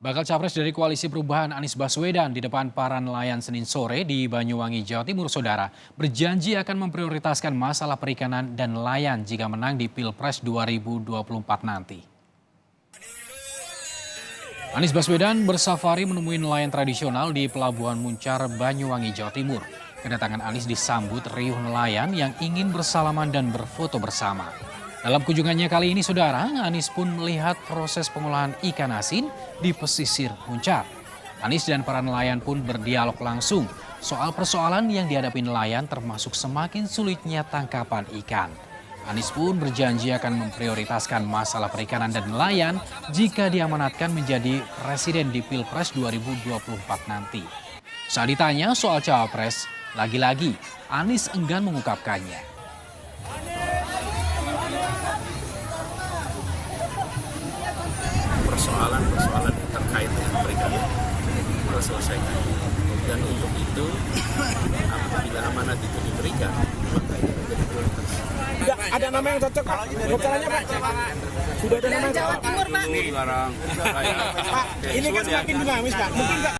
Bakal capres dari Koalisi Perubahan Anies Baswedan di depan para nelayan Senin sore di Banyuwangi, Jawa Timur, Saudara, berjanji akan memprioritaskan masalah perikanan dan nelayan jika menang di Pilpres 2024 nanti. Anies Baswedan bersafari menemui nelayan tradisional di Pelabuhan Muncar, Banyuwangi, Jawa Timur. Kedatangan Anies disambut riuh nelayan yang ingin bersalaman dan berfoto bersama. Dalam kunjungannya kali ini, Saudara, Anies pun melihat proses pengolahan ikan asin di pesisir Muncar. Anies dan para nelayan pun berdialog langsung soal persoalan yang dihadapi nelayan termasuk semakin sulitnya tangkapan ikan. Anies pun berjanji akan memprioritaskan masalah perikanan dan nelayan jika diamanatkan menjadi presiden di Pilpres 2024 nanti. Saat ditanya soal cawapres, lagi-lagi Anies enggan mengungkapkannya. Persoalan terkait dengan perikanan kita selesaikan. Dan untuk itu, apabila amanat itu diberikan, maka itu menjadi prioritas. Sudah ada nama yang cocok, Pak? Bocorannya, Pak? Sudah ada nama yang Jawa Timur, Pak. Pak, ini kan semakin dinamis, Pak. Mungkin nggak